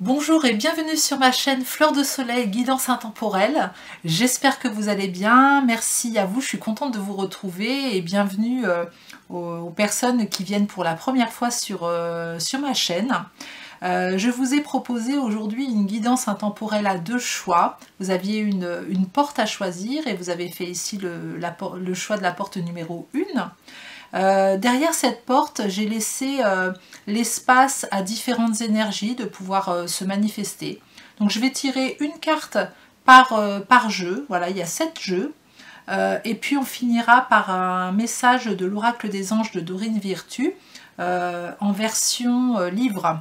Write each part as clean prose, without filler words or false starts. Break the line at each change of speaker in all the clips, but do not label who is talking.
Bonjour et bienvenue sur ma chaîne Fleur de Soleil Guidance Intemporelle. J'espère que vous allez bien. Merci à vous, je suis contente de vous retrouver et bienvenue aux personnes qui viennent pour la première fois sur ma chaîne. Je vous ai proposé aujourd'hui une guidance intemporelle à deux choix. Vous aviez une porte à choisir et vous avez fait ici le choix de la porte numéro 1. Derrière cette porte, j'ai laissé l'espace à différentes énergies de pouvoir se manifester. Donc je vais tirer une carte par jeu, voilà, il y a 7 jeux. Et puis on finira par un message de l'oracle des anges de Dorine Virtue en version livre.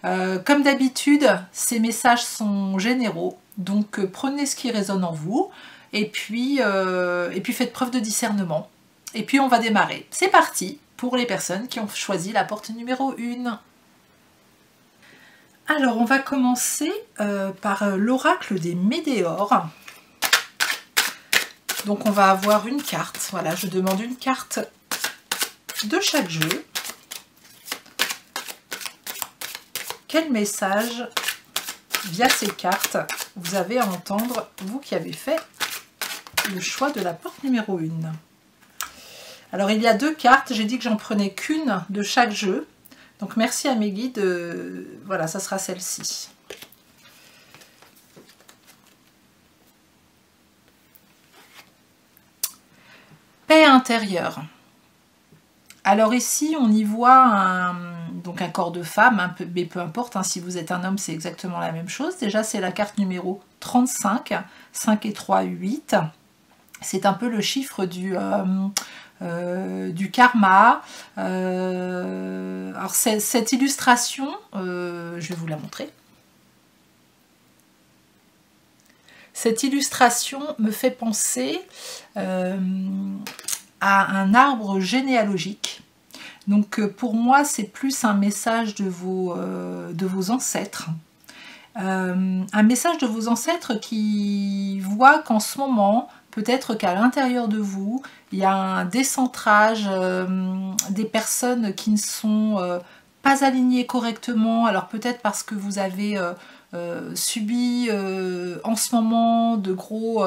Comme d'habitude, ces messages sont généraux, donc prenez ce qui résonne en vous et puis faites preuve de discernement. Et puis on va démarrer. C'est parti pour les personnes qui ont choisi la porte numéro 1. Alors on va commencer par l'oracle des météores. Donc on va avoir une carte. Voilà, je demande une carte de chaque jeu. Quel message, via ces cartes, vous avez à entendre, vous qui avez fait le choix de la porte numéro 1. Alors il y a 2 cartes, j'ai dit que j'en prenais qu'une de chaque jeu. Donc merci à mes guides, voilà, ça sera celle-ci. Paix intérieure. Alors ici on y voit un corps de femme, mais peu importe, hein, si vous êtes un homme c'est exactement la même chose. Déjà c'est la carte numéro 35, 5 et 3, 8. C'est un peu le chiffre du karma. Alors cette illustration, je vais vous la montrer. Cette illustration me fait penser à un arbre généalogique. Donc pour moi c'est plus un message de vos ancêtres. Un message de vos ancêtres qui voient qu'en ce moment, peut-être qu'à l'intérieur de vous, il y a un décentrage des personnes qui ne sont pas alignées correctement. Alors peut-être parce que vous avez subi en ce moment de gros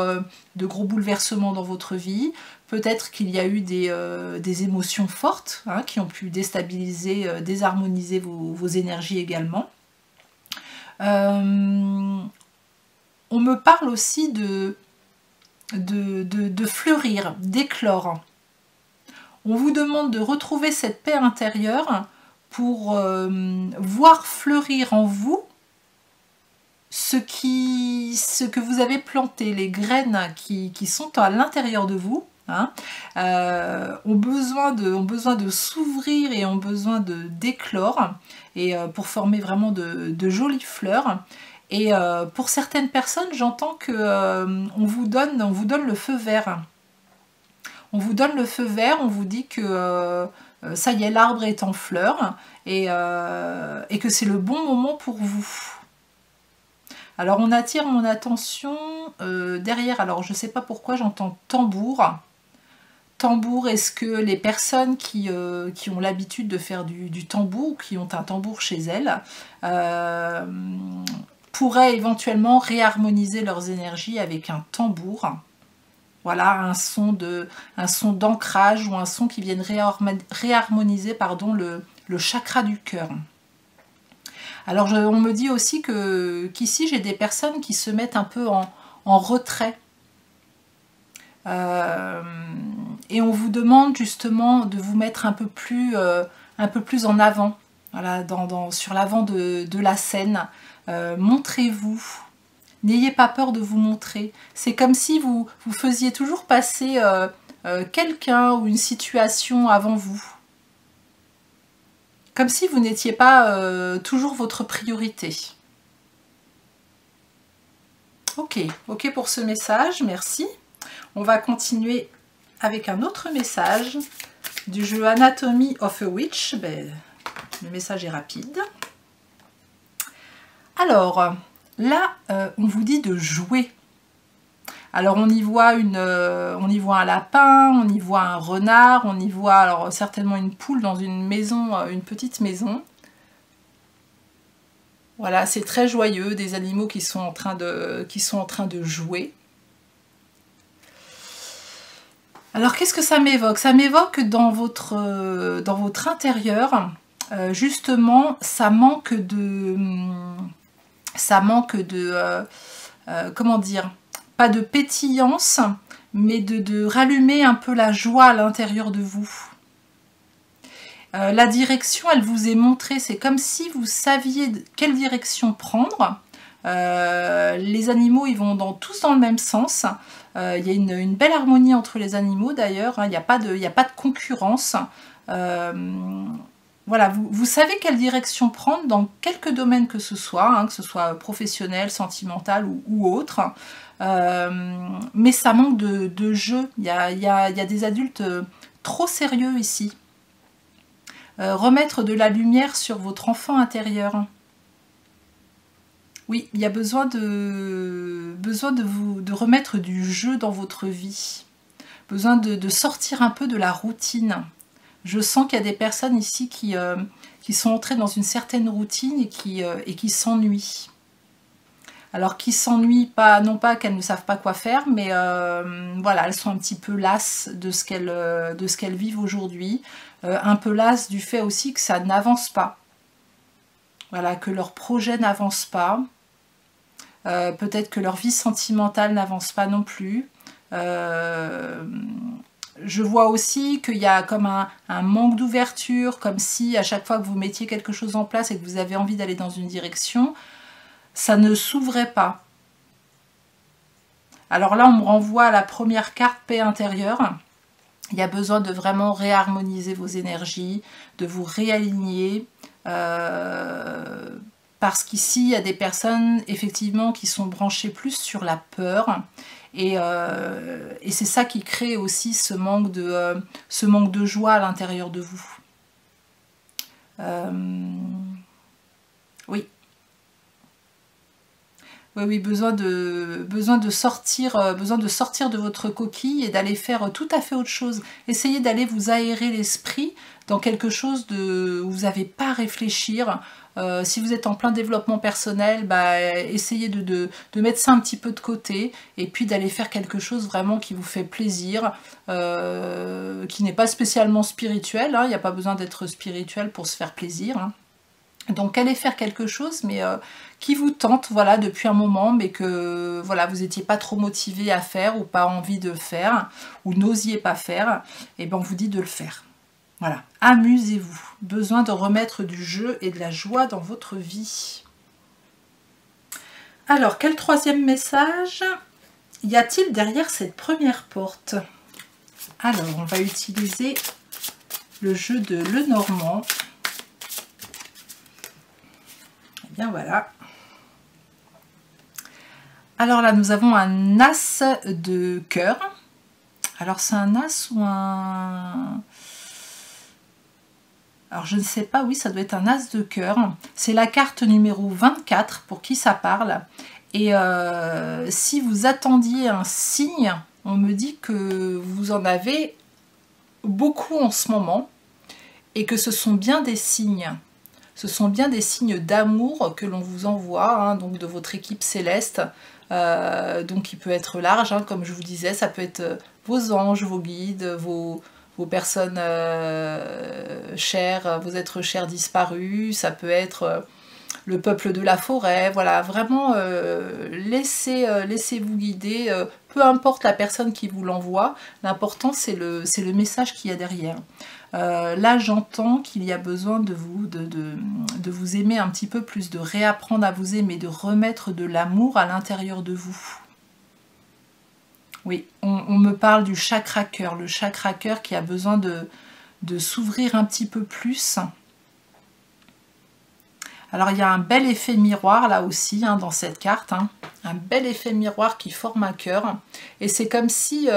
bouleversements dans votre vie. Peut-être qu'il y a eu des émotions fortes hein, qui ont pu déstabiliser, désharmoniser vos énergies également. On me parle aussi de fleurir, d'éclore. On vous demande de retrouver cette paix intérieure pour voir fleurir en vous ce que vous avez planté, les graines qui sont à l'intérieur de vous. Hein, ont besoin de s'ouvrir et ont besoin d'éclore et pour former vraiment de jolies fleurs. Et pour certaines personnes, j'entends que on vous donne le feu vert. On vous donne le feu vert, on vous dit que ça y est, l'arbre est en fleurs et que c'est le bon moment pour vous. Alors on attire mon attention derrière, alors je ne sais pas pourquoi j'entends tambour. Tambour, est-ce que les personnes qui ont l'habitude de faire du tambour, qui ont un tambour chez elles, pourraient éventuellement réharmoniser leurs énergies avec un tambour. Voilà, un son d'ancrage ou un son qui vienne réharmoniser pardon, le chakra du cœur. Alors on me dit aussi qu'ici j'ai des personnes qui se mettent un peu en retrait. Et on vous demande justement de vous mettre un peu plus en avant, voilà, sur l'avant de la scène. Montrez-vous, n'ayez pas peur de vous montrer. C'est comme si vous faisiez toujours passer quelqu'un ou une situation avant vous. Comme si vous n'étiez pas toujours votre priorité. Ok pour ce message, merci. On va continuer avec un autre message du jeu Anatomy of a Witch. Ben, le message est rapide. Alors, là, on vous dit de jouer. Alors, on y voit un lapin, on y voit un renard, on y voit alors certainement une poule dans une maison, une petite maison. Voilà, c'est très joyeux, des animaux qui sont en train de jouer. Alors, qu'est-ce que ça m'évoque? Ça m'évoque dans votre intérieur, justement, ça manque de comment dire, pas de pétillance, mais de rallumer un peu la joie à l'intérieur de vous. La direction, elle vous est montrée, c'est comme si vous saviez quelle direction prendre. Les animaux, ils vont tous dans le même sens. Il y a une belle harmonie entre les animaux d'ailleurs, hein, il n'y a pas de concurrence. Voilà, vous savez quelle direction prendre dans quelques domaines que ce soit, hein, que ce soit professionnel, sentimental ou autre. Mais ça manque de jeu. Il y a des adultes trop sérieux ici. Remettre de la lumière sur votre enfant intérieur. Oui, il y a besoin de remettre du jeu dans votre vie. Besoin de sortir un peu de la routine. Je sens qu'il y a des personnes ici qui sont entrées dans une certaine routine et qui s'ennuient. Alors qui s'ennuient, non pas qu'elles ne savent pas quoi faire, mais voilà, elles sont un petit peu lasses de ce qu'elles vivent aujourd'hui. Un peu lasses du fait aussi que ça n'avance pas. Voilà, que leur projet n'avance pas. Peut-être que leur vie sentimentale n'avance pas non plus. Je vois aussi qu'il y a comme un manque d'ouverture, comme si à chaque fois que vous mettiez quelque chose en place et que vous avez envie d'aller dans une direction, ça ne s'ouvrait pas. Alors là, on me renvoie à la première carte paix intérieure. Il y a besoin de vraiment réharmoniser vos énergies, de vous réaligner. Parce qu'ici, il y a des personnes, effectivement, qui sont branchées plus sur la peur. Et c'est ça qui crée aussi ce manque de joie à l'intérieur de vous. Oui. Oui, besoin de sortir de votre coquille et d'aller faire tout à fait autre chose. Essayez d'aller vous aérer l'esprit dans quelque chose où vous n'avez pas à réfléchir. Si vous êtes en plein développement personnel, essayez de mettre ça un petit peu de côté et puis d'aller faire quelque chose vraiment qui vous fait plaisir, qui n'est pas spécialement spirituel, hein. Il n'y a pas besoin d'être spirituel pour se faire plaisir, hein. Donc allez faire quelque chose mais qui vous tente, voilà, depuis un moment, mais que voilà, vous n'étiez pas trop motivé à faire ou pas envie de faire ou n'osiez pas faire, et bien on vous dit de le faire. Voilà, amusez-vous. Besoin de remettre du jeu et de la joie dans votre vie. Alors, quel troisième message y a-t-il derrière cette première porte? Alors, on va utiliser le jeu de Lenormand. Et bien voilà. Alors là, nous avons un as de cœur. Alors, c'est un as ou un... Alors je ne sais pas, oui, ça doit être un as de cœur. C'est la carte numéro 24 pour qui ça parle. Et si vous attendiez un signe, on me dit que vous en avez beaucoup en ce moment. Et que ce sont bien des signes. Ce sont bien des signes d'amour que l'on vous envoie, hein, donc de votre équipe céleste. Donc il peut être large, hein, comme je vous disais, ça peut être vos anges, vos guides, vos personnes chères, vos êtres chers disparus, ça peut être le peuple de la forêt, voilà, vraiment laissez-vous guider, peu importe la personne qui vous l'envoie, l'important c'est le message qu'il y a derrière. Là j'entends qu'il y a besoin de vous aimer un petit peu plus, de réapprendre à vous aimer, de remettre de l'amour à l'intérieur de vous. Oui, on me parle du chakra cœur, le chakra cœur qui a besoin de s'ouvrir un petit peu plus. Alors il y a un bel effet miroir là aussi, hein, dans cette carte, hein, un bel effet miroir qui forme un cœur. Et c'est comme si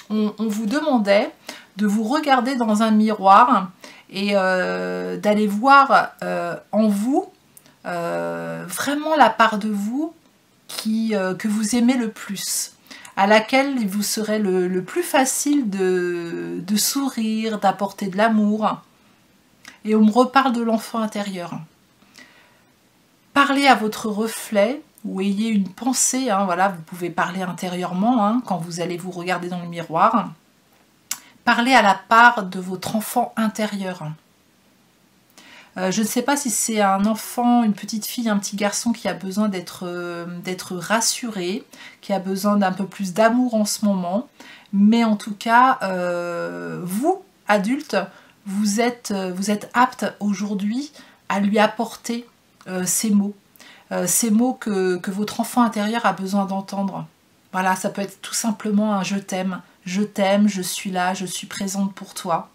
on vous demandait de vous regarder dans un miroir et d'aller voir en vous vraiment la part de vous que vous aimez le plus, à laquelle il vous serait le plus facile de sourire, d'apporter de l'amour. Et on me reparle de l'enfant intérieur. Parlez à votre reflet ou ayez une pensée, hein, voilà, vous pouvez parler intérieurement hein, quand vous allez vous regarder dans le miroir. Parlez à la part de votre enfant intérieur. Je ne sais pas si c'est un enfant, une petite fille, un petit garçon qui a besoin d'être rassuré, qui a besoin d'un peu plus d'amour en ce moment, mais en tout cas, vous, adultes, vous êtes apte aujourd'hui à lui apporter ces mots que votre enfant intérieur a besoin d'entendre. Voilà, ça peut être tout simplement un je t'aime, je suis là, je suis présente pour toi.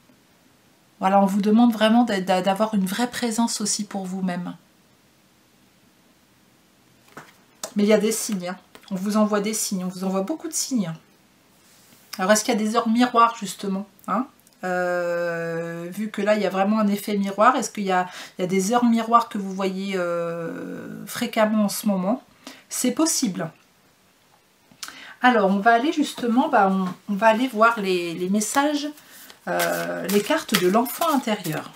Voilà, on vous demande vraiment d'avoir une vraie présence aussi pour vous-même. Mais il y a des signes, hein. On vous envoie des signes, on vous envoie beaucoup de signes. Alors est-ce qu'il y a des heures miroirs justement hein vu que là il y a vraiment un effet miroir, est-ce qu'il y a des heures miroirs que vous voyez fréquemment en ce moment? C'est possible. Alors on va aller justement, on va aller voir les messages, les cartes de l'enfant intérieur.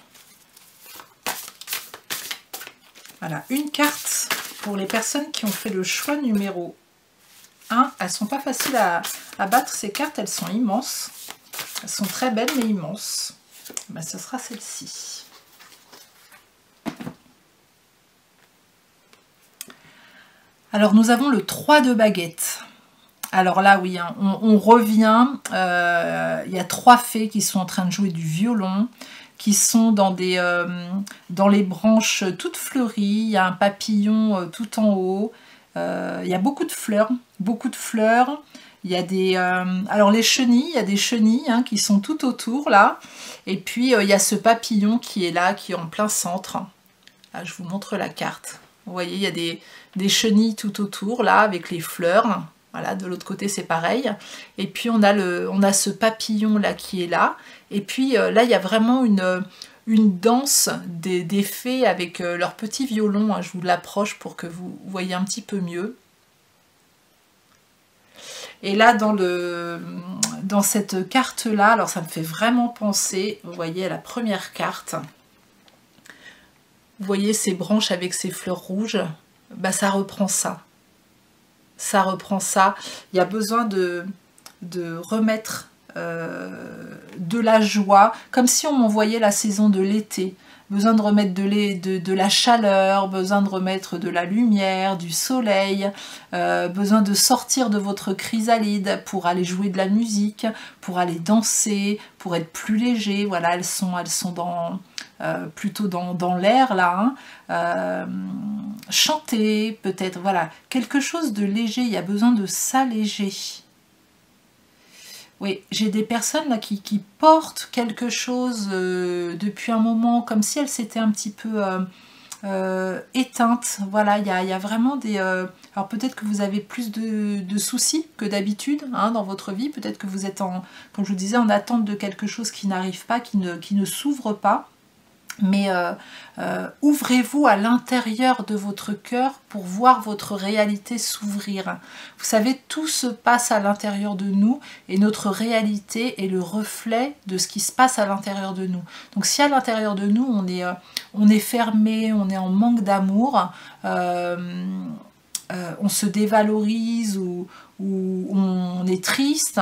Voilà, une carte pour les personnes qui ont fait le choix numéro 1. Elles sont pas faciles à battre ces cartes, elles sont immenses. Elles sont très belles mais immenses. Ben, ce sera celle-ci. Alors nous avons le 3 de baguette. Alors là oui, hein, on revient. Il y a 3 fées qui sont en train de jouer du violon, qui sont dans les branches toutes fleuries. Il y a un papillon tout en haut. Il y a beaucoup de fleurs, beaucoup de fleurs. Il y a des... alors les chenilles, il y a des chenilles hein, qui sont tout autour là. Et puis il y a ce papillon qui est là, qui est en plein centre. Là, je vous montre la carte. Vous voyez, il y a des chenilles tout autour là, avec les fleurs. Voilà, de l'autre côté c'est pareil. Et puis on a ce papillon là qui est là. Et puis là, il y a vraiment une danse des fées avec leur petit violon. Hein. Je vous l'approche pour que vous voyez un petit peu mieux. Et là, dans cette carte-là, alors ça me fait vraiment penser, vous voyez, à la première carte. Vous voyez ces branches avec ces fleurs rouges, bah, ça reprend ça. Ça reprend ça. Il y a besoin de remettre de la joie, comme si on m'envoyait la saison de l'été. Besoin de remettre de la chaleur, besoin de remettre de la lumière, du soleil, besoin de sortir de votre chrysalide pour aller jouer de la musique, pour aller danser, pour être plus léger. Voilà, elles sont plutôt dans l'air là. Hein. Chanter peut-être, voilà, quelque chose de léger. Il y a besoin de s'alléger. Oui, j'ai des personnes là qui portent quelque chose depuis un moment, comme si elles s'étaient un petit peu éteintes. Voilà, il y a vraiment des... alors peut-être que vous avez plus de soucis que d'habitude hein, dans votre vie. Peut-être que vous êtes, comme je vous disais, en attente de quelque chose qui n'arrive pas, qui ne s'ouvre pas. Mais ouvrez-vous à l'intérieur de votre cœur pour voir votre réalité s'ouvrir. Vous savez, tout se passe à l'intérieur de nous et notre réalité est le reflet de ce qui se passe à l'intérieur de nous. Donc si à l'intérieur de nous on est fermé, on est en manque d'amour, on se dévalorise ou on est triste,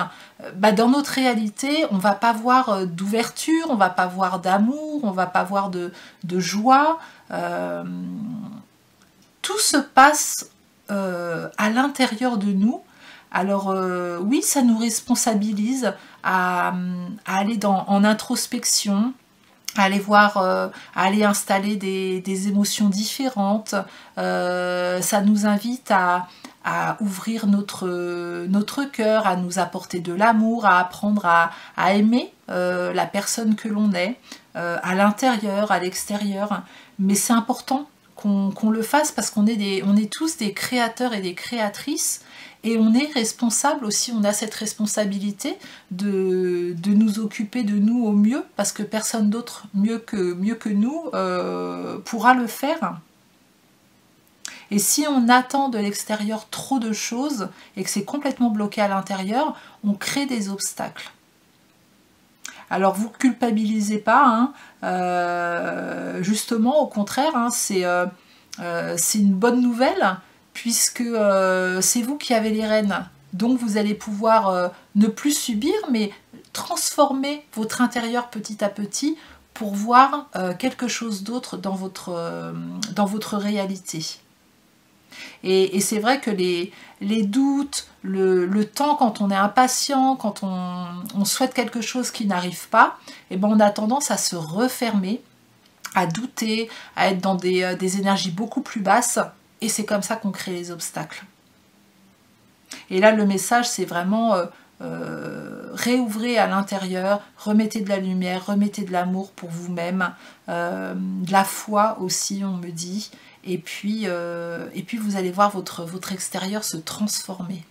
bah dans notre réalité, on va pas voir d'ouverture, on va pas voir d'amour, on va pas voir de joie. Tout se passe à l'intérieur de nous. Alors oui, ça nous responsabilise à aller en introspection, à aller voir, à aller installer des émotions différentes. Ça nous invite à ouvrir notre cœur, à nous apporter de l'amour, à apprendre à aimer la personne que l'on est, à l'intérieur, à l'extérieur. Mais c'est important qu'on le fasse parce qu'on est tous des créateurs et des créatrices et on est responsable aussi, on a cette responsabilité de nous occuper de nous au mieux parce que personne d'autre mieux que nous pourra le faire. Et si on attend de l'extérieur trop de choses et que c'est complètement bloqué à l'intérieur, on crée des obstacles. Alors vous culpabilisez pas, hein, justement au contraire, hein, c'est une bonne nouvelle, puisque c'est vous qui avez les rênes. Donc vous allez pouvoir ne plus subir, mais transformer votre intérieur petit à petit pour voir quelque chose d'autre dans votre réalité. Et c'est vrai que les doutes, le temps quand on est impatient, quand on souhaite quelque chose qui n'arrive pas, et ben on a tendance à se refermer, à douter, à être dans des énergies beaucoup plus basses, et c'est comme ça qu'on crée les obstacles. Et là, le message, c'est vraiment réouvrez à l'intérieur, remettez de la lumière, remettez de l'amour pour vous-même, de la foi aussi, on me dit, et puis vous allez voir votre extérieur se transformer.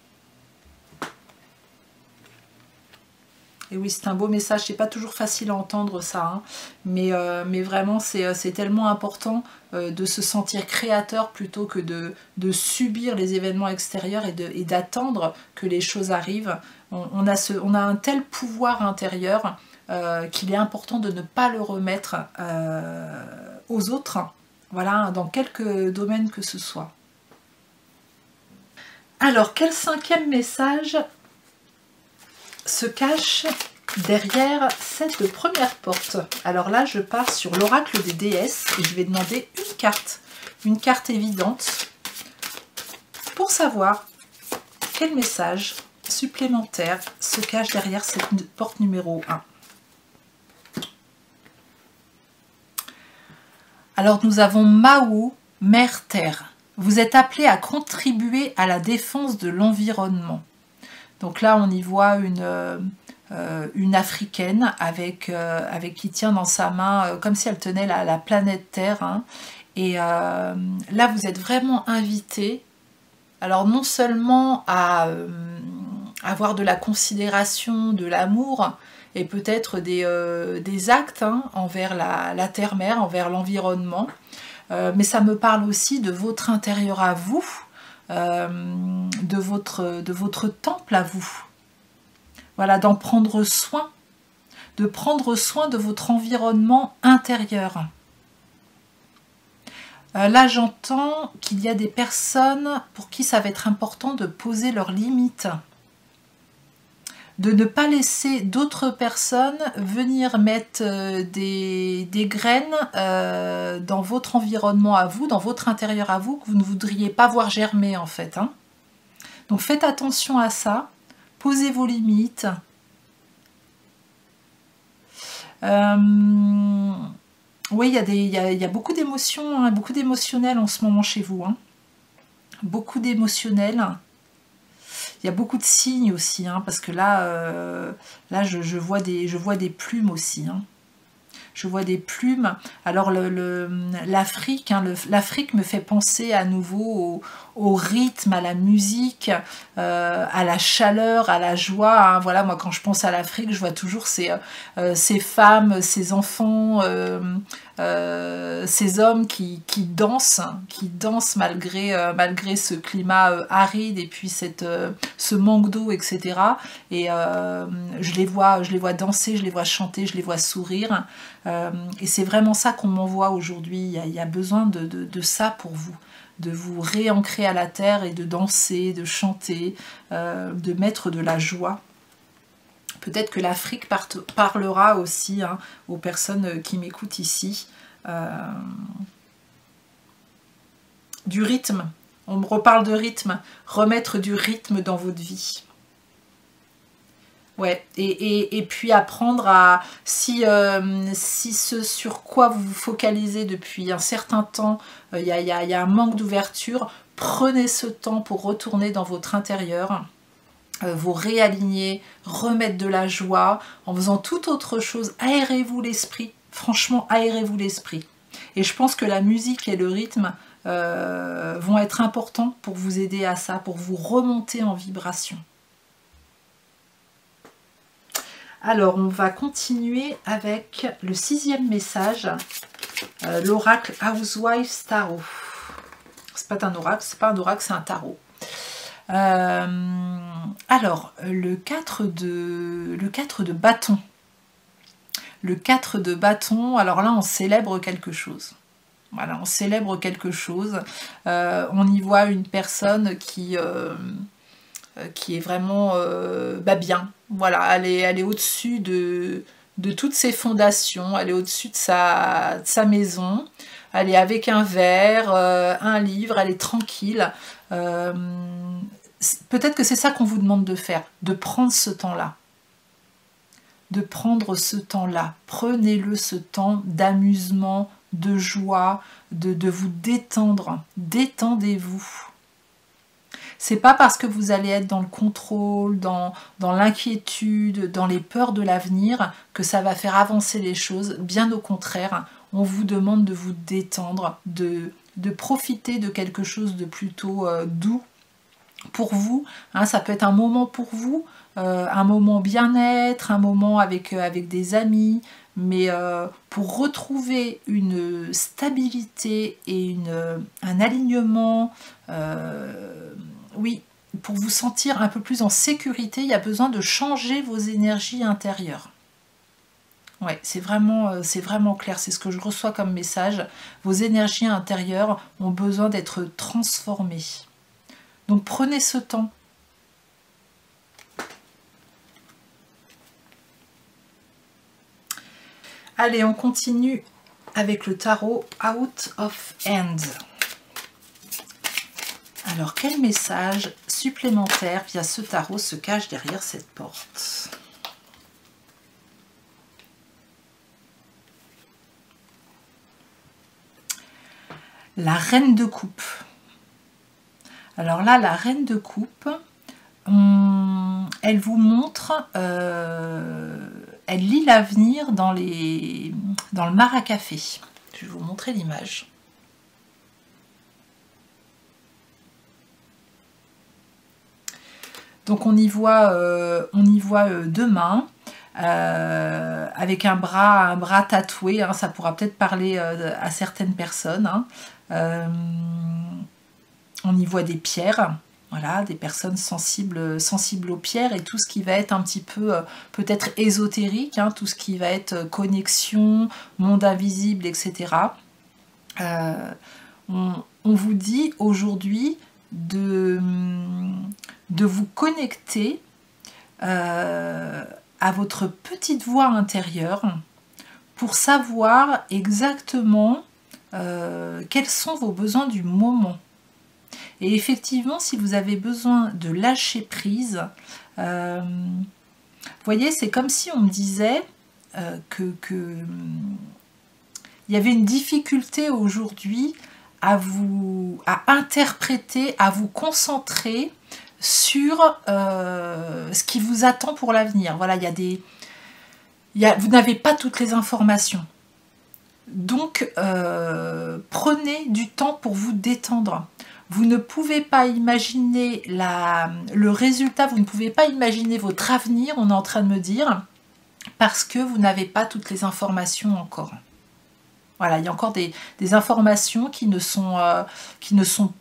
Et oui, c'est un beau message, c'est pas toujours facile à entendre ça, hein, mais vraiment c'est tellement important de se sentir créateur plutôt que de subir les événements extérieurs et d'attendre que les choses arrivent. On a un tel pouvoir intérieur qu'il est important de ne pas le remettre aux autres, voilà, dans quelque domaine que ce soit. Alors, quel cinquième message se cache derrière cette première porte? Alors là, je pars sur l'oracle des déesses et je vais demander une carte évidente, pour savoir quel message supplémentaire se cache derrière cette porte numéro 1. Alors nous avons Mahou, Mère Terre. Vous êtes appelé à contribuer à la défense de l'environnement. Donc là, on y voit une africaine avec qui tient dans sa main, comme si elle tenait la planète Terre. Hein. Et là, vous êtes vraiment invité, alors non seulement à avoir de la considération, de l'amour, et peut-être des actes hein, envers la terre-mère, envers l'environnement, mais ça me parle aussi de votre intérieur à vous, de votre temple à vous. Voilà, d'en prendre soin, de prendre soin de votre environnement intérieur. Là, j'entends qu'il y a des personnes pour qui ça va être important de poser leurs limites, de ne pas laisser d'autres personnes venir mettre des graines dans votre environnement à vous, dans votre intérieur à vous, que vous ne voudriez pas voir germer en fait. Hein. Donc faites attention à ça, posez vos limites. Oui, il y a beaucoup d'émotions, hein, beaucoup d'émotionnel en ce moment chez vous. Hein. Beaucoup d'émotionnel. Il y a beaucoup de signes aussi, hein, parce que là, je vois des plumes aussi. Hein. Je vois des plumes. Alors l'Afrique, hein, l'Afrique me fait penser à nouveau au rythme, à la musique, à la chaleur, à la joie. Hein. Voilà, moi quand je pense à l'Afrique, je vois toujours ces femmes, ces enfants, ces hommes qui dansent malgré ce climat aride et puis ce manque d'eau, etc. Et je les vois danser, je les vois chanter, je les vois sourire. Et c'est vraiment ça qu'on m'envoie aujourd'hui. Il y a besoin de ça pour vous, de vous réancrer à la terre et de danser, de chanter, de mettre de la joie. Peut-être que l'Afrique parlera aussi hein, aux personnes qui m'écoutent ici. Du rythme, on me reparle de rythme, remettre du rythme dans votre vie. Ouais, et puis apprendre à, si ce sur quoi vous vous focalisez depuis un certain temps, il y a un manque d'ouverture, prenez ce temps pour retourner dans votre intérieur, vous réaligner, remettre de la joie, en faisant toute autre chose, aérez-vous l'esprit, franchement aérez-vous l'esprit. Et je pense que la musique et le rythme vont être importants pour vous aider à ça, pour vous remonter en vibration. Alors, on va continuer avec le 6e message, l'oracle Housewives Tarot. C'est pas un oracle, c'est pas un oracle, c'est un tarot. Alors, le 4 de bâton. Le 4 de bâton, alors là, on célèbre quelque chose. Voilà, on célèbre quelque chose. On y voit une personne qui est vraiment bien. Voilà, elle est au-dessus de toutes ses fondations, elle est au-dessus de sa maison, elle est avec un verre, un livre, elle est tranquille. Peut-être que c'est ça qu'on vous demande de faire, de prendre ce temps-là. De prendre ce temps-là. Prenez-le, ce temps d'amusement, de joie, de vous détendre. Détendez-vous. C'est pas parce que vous allez être dans le contrôle, dans l'inquiétude, dans les peurs de l'avenir, que ça va faire avancer les choses. Bien au contraire, on vous demande de vous détendre, de profiter de quelque chose de plutôt doux pour vous. Hein, ça peut être un moment pour vous, un moment bien-être, un moment avec des amis, mais pour retrouver une stabilité et un alignement, oui, pour vous sentir un peu plus en sécurité, il y a besoin de changer vos énergies intérieures. Ouais, c'est vraiment clair, c'est ce que je reçois comme message. Vos énergies intérieures ont besoin d'être transformées. Donc prenez ce temps. Allez, on continue avec le tarot Out of Hand. Alors, quel message supplémentaire via ce tarot se cache derrière cette porte? La reine de coupe. Alors là, la reine de coupe, elle vous montre, elle lit l'avenir dans le mar à café. Je vais vous montrer l'image. Donc on y voit deux mains avec un bras tatoué. Hein, ça pourra peut-être parler à certaines personnes. Hein. On y voit des pierres. Voilà, des personnes sensibles aux pierres et tout ce qui va être un petit peu peut-être ésotérique, hein, tout ce qui va être connexion, monde invisible, etc. On vous dit aujourd'hui de vous connecter à votre petite voix intérieure pour savoir exactement quels sont vos besoins du moment. Et effectivement, si vous avez besoin de lâcher prise, vous voyez, c'est comme si on me disait il y avait une difficulté aujourd'hui à interpréter, à vous concentrer sur ce qui vous attend pour l'avenir. Voilà, vous n'avez pas toutes les informations. Donc, prenez du temps pour vous détendre. Vous ne pouvez pas imaginer le résultat, vous ne pouvez pas imaginer votre avenir, on est en train de me dire, parce que vous n'avez pas toutes les informations encore. Voilà, il y a encore des informations qui ne sont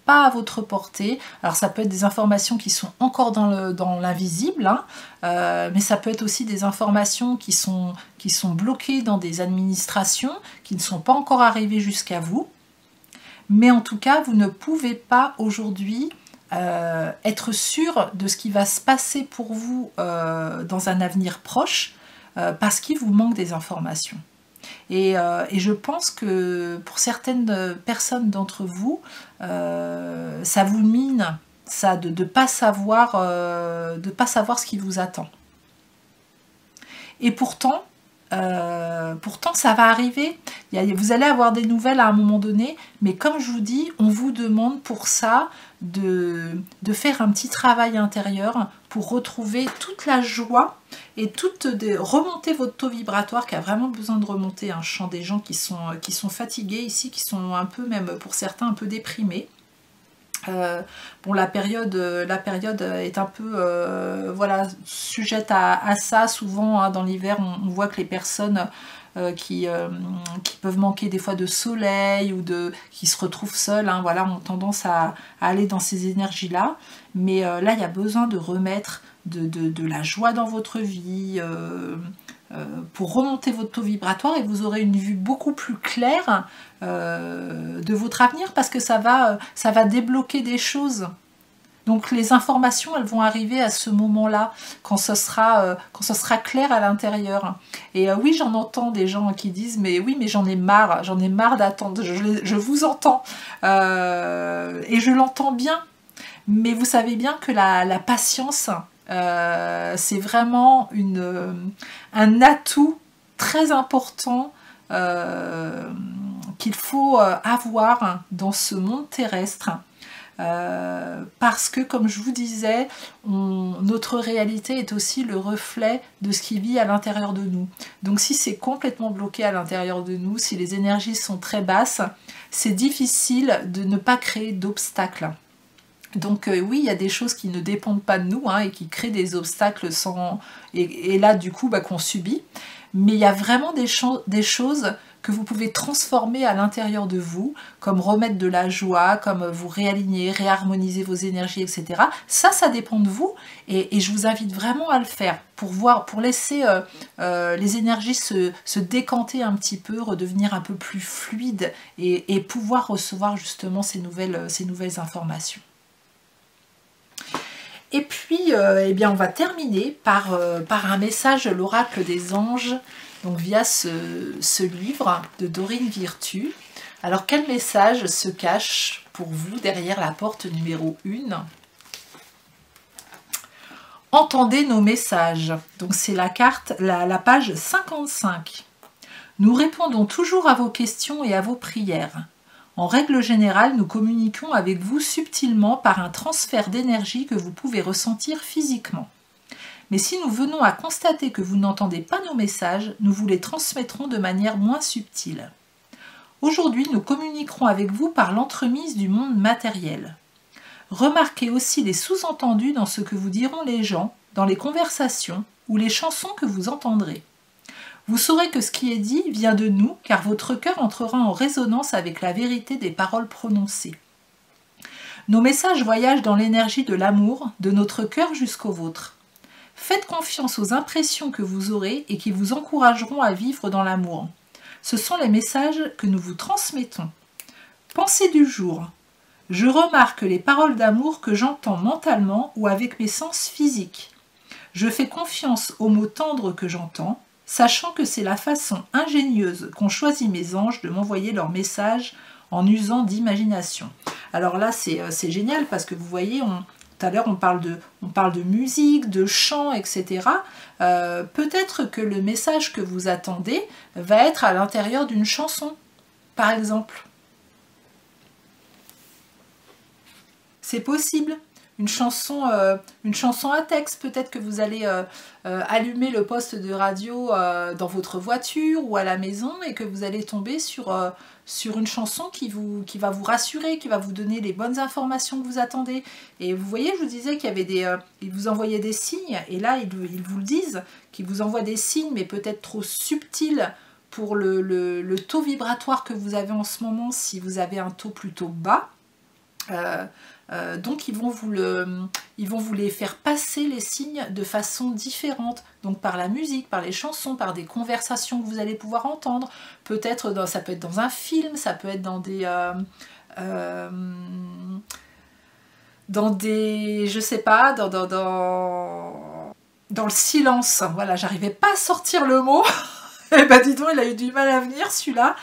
pas à votre portée. Alors ça peut être des informations qui sont encore dans l'invisible, hein, mais ça peut être aussi des informations qui sont bloquées dans des administrations, qui ne sont pas encore arrivées jusqu'à vous. Mais en tout cas, vous ne pouvez pas aujourd'hui être sûr de ce qui va se passer pour vous dans un avenir proche parce qu'il vous manque des informations. Et je pense que pour certaines personnes d'entre vous, ça vous mine ça de ne pas savoir ce qui vous attend. Et pourtant ça va arriver. Vous allez avoir des nouvelles à un moment donné, mais comme je vous dis, on vous demande pour ça de faire un petit travail intérieur pour retrouver toute la joie et remonter votre taux vibratoire qui a vraiment besoin de remonter. Hein. Je sens des gens qui sont fatigués ici, qui sont un peu, même pour certains, un peu déprimés. Bon, la période est un peu voilà, sujette à ça. Souvent, hein, dans l'hiver, on voit que les personnes qui peuvent manquer des fois de soleil ou qui se retrouvent seules, hein, voilà, ont tendance à aller dans ces énergies-là. Mais là, il y a besoin de remettre de la joie dans votre vie, pour remonter votre taux vibratoire et vous aurez une vue beaucoup plus claire de votre avenir parce que ça va débloquer des choses. Donc les informations, elles vont arriver à ce moment-là, quand ce sera clair à l'intérieur. Et oui, j'en entends des gens qui disent, mais oui, mais j'en ai marre d'attendre, je vous entends, et je l'entends bien. Mais vous savez bien que la patience, c'est vraiment un atout très important qu'il faut avoir dans ce monde terrestre. Parce que, comme je vous disais, notre réalité est aussi le reflet de ce qui vit à l'intérieur de nous. Donc si c'est complètement bloqué à l'intérieur de nous, si les énergies sont très basses, c'est difficile de ne pas créer d'obstacles. Donc oui, il y a des choses qui ne dépendent pas de nous hein, et qui créent des obstacles et là du coup qu'on subit. Mais il y a vraiment des choses que vous pouvez transformer à l'intérieur de vous, comme remettre de la joie, comme vous réaligner, réharmoniser vos énergies, etc. Ça dépend de vous et je vous invite vraiment à le faire pour laisser les énergies se décanter un petit peu, redevenir un peu plus fluides et pouvoir recevoir justement ces nouvelles informations. Et puis, eh bien, on va terminer par un message de l'oracle des anges, donc via ce livre de Dorine Virtue. Alors, quel message se cache pour vous derrière la porte numéro 1 ? Entendez nos messages. Donc, c'est la carte, la page 55. Nous répondons toujours à vos questions et à vos prières. En règle générale, nous communiquons avec vous subtilement par un transfert d'énergie que vous pouvez ressentir physiquement. Mais si nous venons à constater que vous n'entendez pas nos messages, nous vous les transmettrons de manière moins subtile. Aujourd'hui, nous communiquerons avec vous par l'entremise du monde matériel. Remarquez aussi les sous-entendus dans ce que vous diront les gens, dans les conversations ou les chansons que vous entendrez. Vous saurez que ce qui est dit vient de nous, car votre cœur entrera en résonance avec la vérité des paroles prononcées. Nos messages voyagent dans l'énergie de l'amour, de notre cœur jusqu'au vôtre. Faites confiance aux impressions que vous aurez et qui vous encourageront à vivre dans l'amour. Ce sont les messages que nous vous transmettons. Pensée du jour. Je remarque les paroles d'amour que j'entends mentalement ou avec mes sens physiques. Je fais confiance aux mots tendres que j'entends, sachant que c'est la façon ingénieuse qu'ont choisi mes anges de m'envoyer leurs messages en usant d'imagination. Alors là, c'est génial parce que vous voyez, tout à l'heure, on parle de musique, de chant, etc. Peut-être que le message que vous attendez va être à l'intérieur d'une chanson, par exemple. C'est possible. Une chanson à texte, peut-être que vous allez allumer le poste de radio dans votre voiture ou à la maison et que vous allez tomber sur une chanson qui va vous rassurer, qui va vous donner les bonnes informations que vous attendez. Et vous voyez, je vous disais qu'il y avait ils vous envoyaient des signes, et là ils vous le disent, qu'ils vous envoient des signes, mais peut-être trop subtils pour le taux vibratoire que vous avez en ce moment, si vous avez un taux plutôt bas. Donc ils vont vous les faire passer les signes de façon différente, donc par la musique, par les chansons, par des conversations que vous allez pouvoir entendre, peut-être ça peut être dans un film, ça peut être dans des je sais pas, dans le silence. Voilà, j'arrivais pas à sortir le mot. Eh ben dis donc, il a eu du mal à venir celui-là.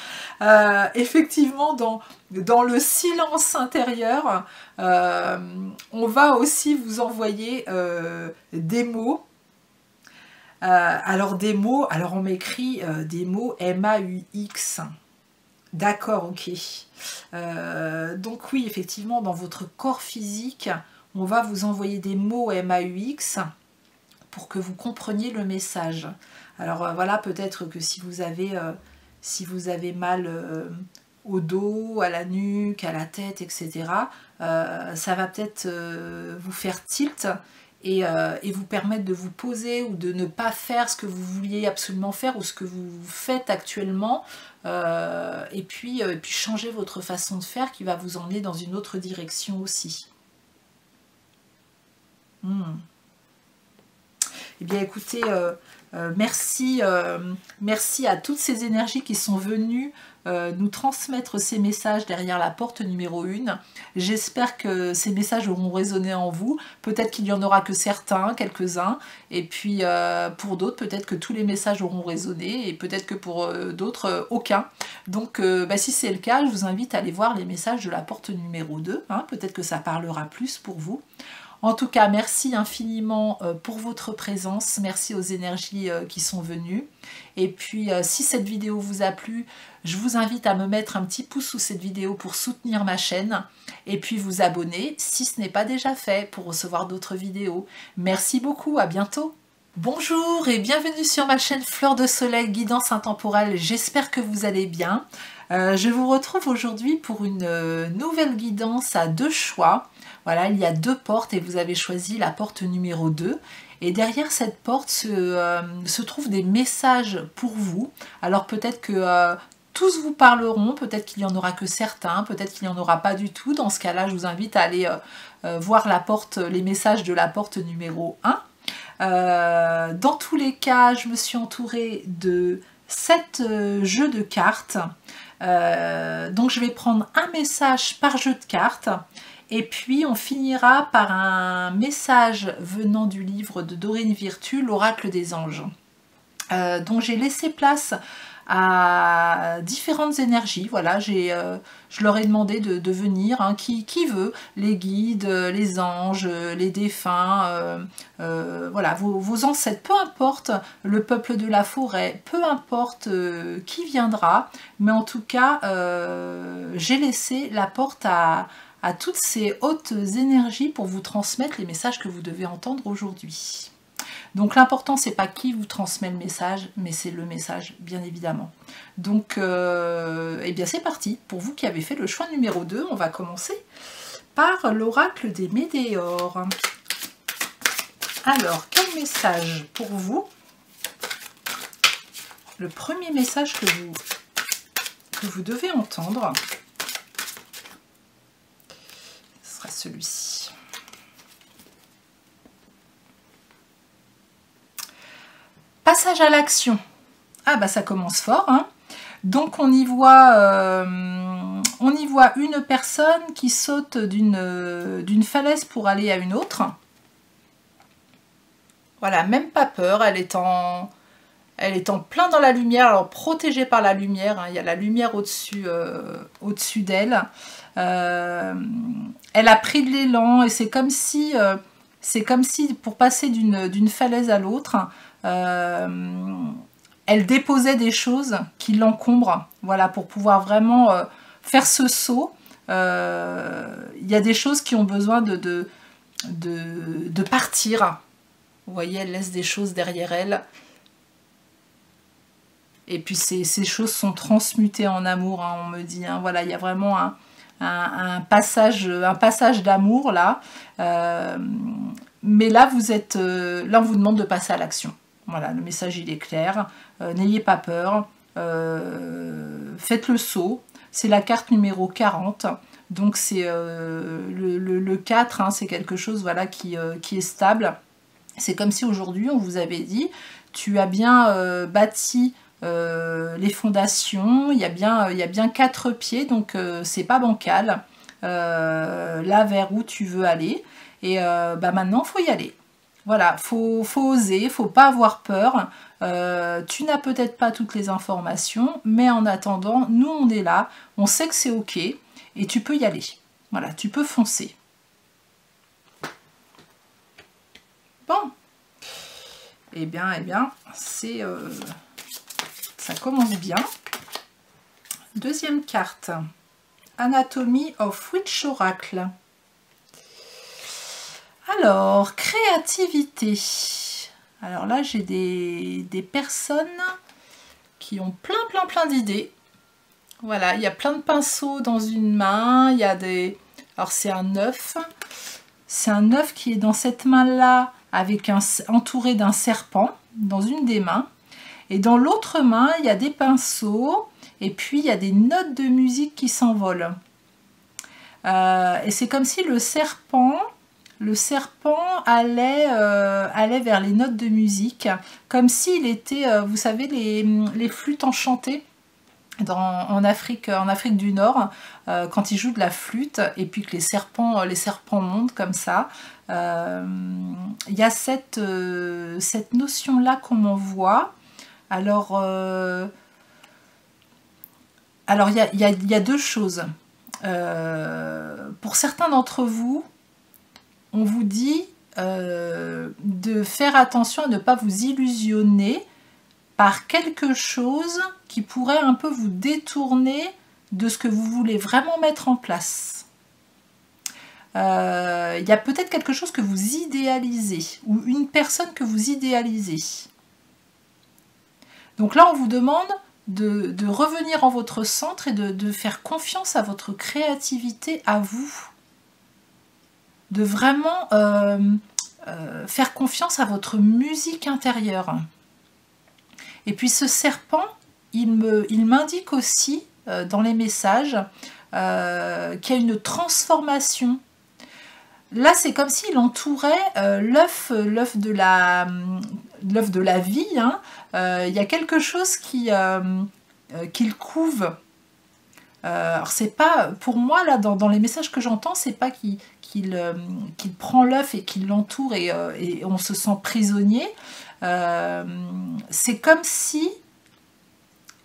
Effectivement, dans le silence intérieur, on va aussi vous envoyer des mots. Alors on m'écrit des mots M-A-U-X. D'accord, ok. Donc oui, effectivement, dans votre corps physique, on va vous envoyer des mots M-A-U-X pour que vous compreniez le message. Alors voilà, peut-être que si vous avez mal au dos, à la nuque, à la tête, etc., ça va peut-être vous faire tilt et vous permettre de vous poser ou de ne pas faire ce que vous vouliez absolument faire ou ce que vous faites actuellement, et puis changer votre façon de faire qui va vous emmener dans une autre direction aussi. Eh bien écoutez, Merci à toutes ces énergies qui sont venues nous transmettre ces messages derrière la porte numéro 1. J'espère que ces messages auront résonné en vous. Peut-être qu'il n'y en aura que certains, quelques-uns, et puis pour d'autres, peut-être que tous les messages auront résonné, et peut-être que pour d'autres, aucun. Donc si c'est le cas, je vous invite à aller voir les messages de la porte numéro 2. Hein. Peut-être que ça parlera plus pour vous. En tout cas, merci infiniment pour votre présence, merci aux énergies qui sont venues. Et puis, si cette vidéo vous a plu, je vous invite à me mettre un petit pouce sous cette vidéo pour soutenir ma chaîne. Et puis vous abonner si ce n'est pas déjà fait pour recevoir d'autres vidéos. Merci beaucoup, à bientôt. Bonjour et bienvenue sur ma chaîne Fleur de Soleil, guidance intemporelle. J'espère que vous allez bien. Je vous retrouve aujourd'hui pour une nouvelle guidance à 2 choix. Voilà, il y a 2 portes et vous avez choisi la porte numéro 2. Et derrière cette porte se trouvent des messages pour vous. Alors peut-être que tous vous parleront, peut-être qu'il n'y en aura que certains, peut-être qu'il n'y en aura pas du tout. Dans ce cas-là, je vous invite à aller voir la porte, les messages de la porte numéro 1. Dans tous les cas, je me suis entourée de 7 jeux de cartes. Donc je vais prendre un message par jeu de cartes. Et puis on finira par un message venant du livre de Dorine Virtue, l'oracle des anges. Donc j'ai laissé place à différentes énergies. Voilà, je leur ai demandé de venir, hein, qui veut, les guides, les anges, les défunts, voilà, vos ancêtres, peu importe, le peuple de la forêt, peu importe qui viendra, mais en tout cas, j'ai laissé la porte à toutes ces hautes énergies pour vous transmettre les messages que vous devez entendre aujourd'hui. Donc l'important, c'est pas qui vous transmet le message, mais c'est le message, bien évidemment. Donc, eh bien c'est parti. Pour vous qui avez fait le choix numéro 2, on va commencer par l'oracle des météores. Alors, quel message pour vous? Le premier message que vous devez entendre sera celui-ci. Passage à l'action. Ah bah ça commence fort, hein. Donc on y voit une personne qui saute d'une falaise pour aller à une autre. Voilà, même pas peur, elle est en plein dans la lumière, alors protégée par la lumière, hein, il y a la lumière au-dessus d'elle. Elle a pris de l'élan et c'est comme si pour passer d'une falaise à l'autre, elle déposait des choses qui l'encombrent, voilà, pour pouvoir vraiment faire ce saut. Il y a des choses qui ont besoin de partir. Vous voyez, elle laisse des choses derrière elle. Et puis ces choses sont transmutées en amour, hein, on me dit. Hein, voilà, il y a vraiment un passage d'amour là. Mais là, là, on vous demande de passer à l'action. Voilà, le message il est clair. N'ayez pas peur. Faites le saut. C'est la carte numéro 40. Donc c'est le 4, hein, c'est quelque chose, voilà, qui est stable. C'est comme si aujourd'hui on vous avait dit, tu as bien bâti les fondations, il y a bien 4 pieds, donc c'est pas bancal, là vers où tu veux aller. Et maintenant, il faut y aller. Voilà, faut oser, faut pas avoir peur. Tu n'as peut-être pas toutes les informations, mais en attendant, nous on est là, on sait que c'est ok, et tu peux y aller. Voilà, tu peux foncer. Bon, eh bien, c'est ça commence bien. Deuxième carte, Anatomy of Witch Oracle. Alors, créativité. Alors là, j'ai des personnes qui ont plein d'idées. Voilà, il y a plein de pinceaux dans une main. Il y a des... Alors, c'est un œuf. C'est un œuf qui est dans cette main-là, avec entouré d'un serpent, dans une des mains. Et dans l'autre main, il y a des pinceaux. Et puis, il y a des notes de musique qui s'envolent. Et c'est comme si le serpent... le serpent allait vers les notes de musique, comme s'il était, vous savez, les flûtes enchantées en Afrique du Nord, quand ils jouent de la flûte, et puis que les serpents montent comme ça. Il y a cette notion-là qu'on m'envoie. Alors, il y a deux choses. Pour certains d'entre vous, on vous dit de faire attention à ne pas vous illusionner par quelque chose qui pourrait un peu vous détourner de ce que vous voulez vraiment mettre en place. Il y a peut-être quelque chose que vous idéalisez, ou une personne que vous idéalisez. Donc là, on vous demande de revenir en votre centre et de faire confiance à votre créativité, à vous. De vraiment faire confiance à votre musique intérieure. Et puis ce serpent, il m'indique aussi dans les messages qu'il y a une transformation. Là, c'est comme s'il entourait l'œuf de la vie. Hein. Il y a quelque chose qu'il couve. Alors c'est pas, pour moi, là, dans les messages que j'entends, c'est pas qu'il prend l'œuf et qu'il l'entoure et on se sent prisonnier. C'est comme si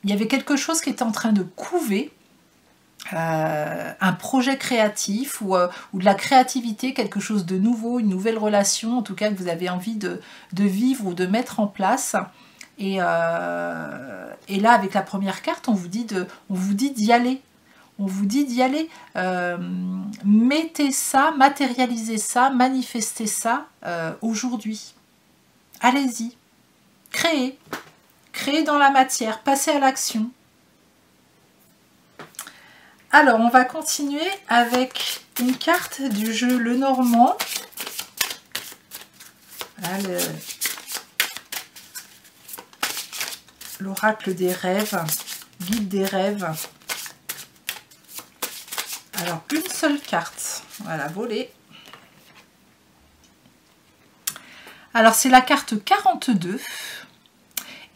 il y avait quelque chose qui était en train de couver, un projet créatif ou de la créativité, quelque chose de nouveau, une nouvelle relation, en tout cas que vous avez envie de vivre ou de mettre en place. Et là, avec la première carte, on vous dit d'y aller. On vous dit d'y aller. Mettez ça, matérialisez ça, manifestez ça aujourd'hui. Allez-y. Créez. Créez dans la matière. Passez à l'action. Alors, on va continuer avec une carte du jeu Lenormand. Voilà l'oracle des rêves, guide des rêves. Alors, une seule carte. Voilà, volée. Alors, c'est la carte 42.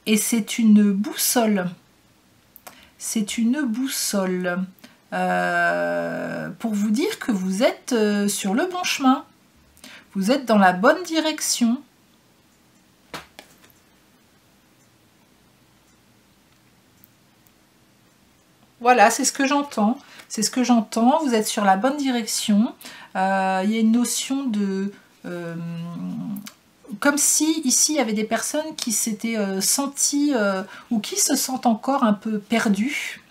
Et c'est une boussole. C'est une boussole. Pour vous dire que vous êtes sur le bon chemin. Vous êtes dans la bonne direction. Voilà, c'est ce que j'entends. C'est ce que j'entends. Vous êtes sur la bonne direction. Il y a une notion de... comme si ici il y avait des personnes qui s'étaient senties ou qui se sentent encore un peu perdues,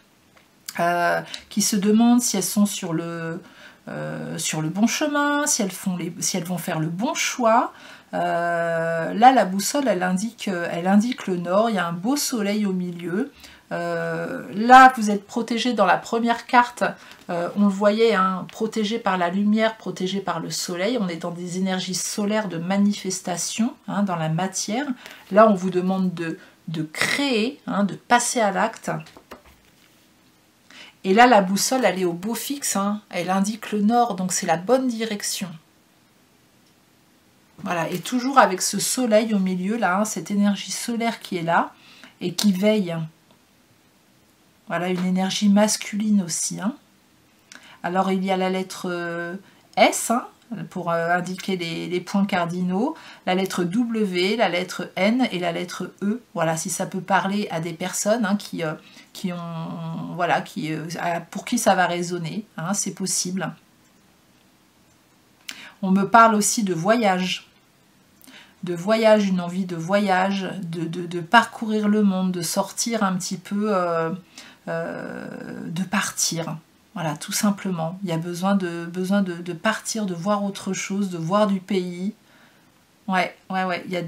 qui se demandent si elles sont sur le bon chemin, si elles vont faire le bon choix. Là, la boussole, elle indique le nord. Il y a un beau soleil au milieu. Là, vous êtes protégé dans la première carte. On le voyait, hein, protégé par la lumière, protégé par le soleil. On est dans des énergies solaires de manifestation, hein, dans la matière. Là, on vous demande de créer, hein, de passer à l'acte. Et là, la boussole, elle est au beau fixe. Hein. Elle indique le nord, donc c'est la bonne direction. Voilà, et toujours avec ce soleil au milieu, là, hein, cette énergie solaire qui est là et qui veille. Voilà, une énergie masculine aussi. Hein. Alors, il y a la lettre S, hein, pour indiquer les points cardinaux, la lettre W, la lettre N et la lettre E. Voilà, si ça peut parler à des personnes, hein, pour qui ça va résonner, hein, c'est possible. On me parle aussi de voyage. De voyage, une envie de voyage, de parcourir le monde, de sortir un petit peu... de partir, voilà, tout simplement. Il y a besoin de partir, de voir autre chose, de voir du pays. Ouais, il y a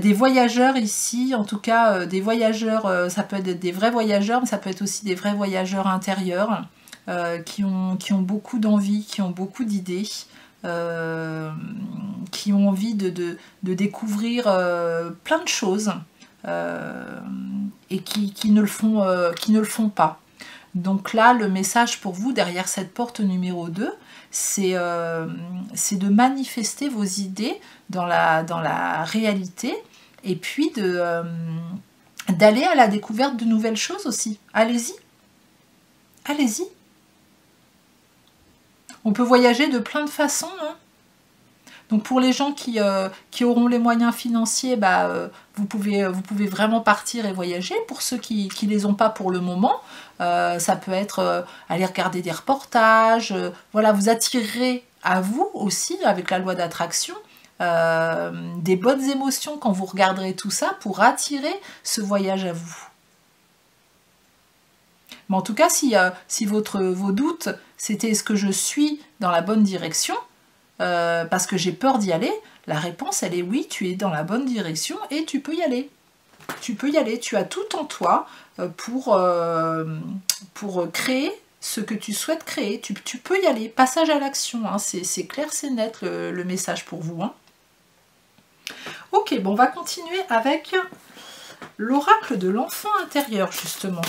des voyageurs ici, en tout cas, des voyageurs, ça peut être des vrais voyageurs, mais ça peut être aussi des vrais voyageurs intérieurs, qui ont beaucoup d'envie, qui ont beaucoup d'idées, qui ont envie de découvrir plein de choses, et qui ne le font pas. Donc là, le message pour vous, derrière cette porte numéro 2, c'est de manifester vos idées dans la réalité, et puis d'aller à la découverte de nouvelles choses aussi. Allez-y. Allez-y. On peut voyager de plein de façons, hein. Donc pour les gens qui auront les moyens financiers, vous pouvez vraiment partir et voyager. Pour ceux qui ne les ont pas pour le moment, ça peut être aller regarder des reportages. Voilà, vous attirerez à vous aussi, avec la loi d'attraction, des bonnes émotions quand vous regarderez tout ça pour attirer ce voyage à vous. Mais en tout cas, si vos doutes, c'était est-ce que je suis dans la bonne direction, parce que j'ai peur d'y aller, la réponse elle est oui, tu es dans la bonne direction et tu peux y aller. Tu peux y aller, tu as tout en toi pour créer ce que tu souhaites créer. Tu peux y aller, passage à l'action, hein. C'est clair, c'est net le message pour vous, hein. Ok, bon, on va continuer avec l'oracle de l'enfant intérieur, justement.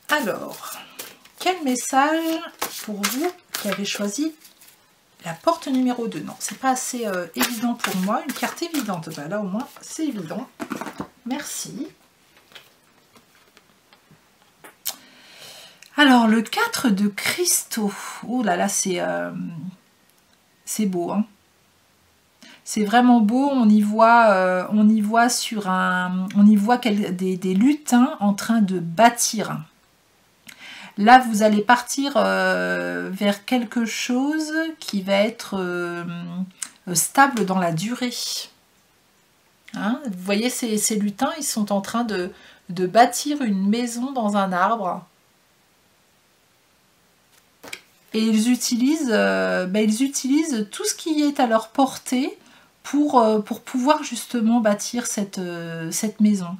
Alors, quel message pour vous qui avez choisi la porte numéro 2? Non, c'est pas assez évident pour moi. Une carte évidente, là au moins c'est évident. Merci. Alors, le 4 de cristaux. Oh là là, c'est beau, hein. C'est vraiment beau. On y voit des lutins en train de bâtir. Là, vous allez partir vers quelque chose qui va être stable dans la durée. Hein, vous voyez, ces lutins, ils sont en train de bâtir une maison dans un arbre. Et ils utilisent tout ce qui est à leur portée pour pouvoir justement bâtir cette maison.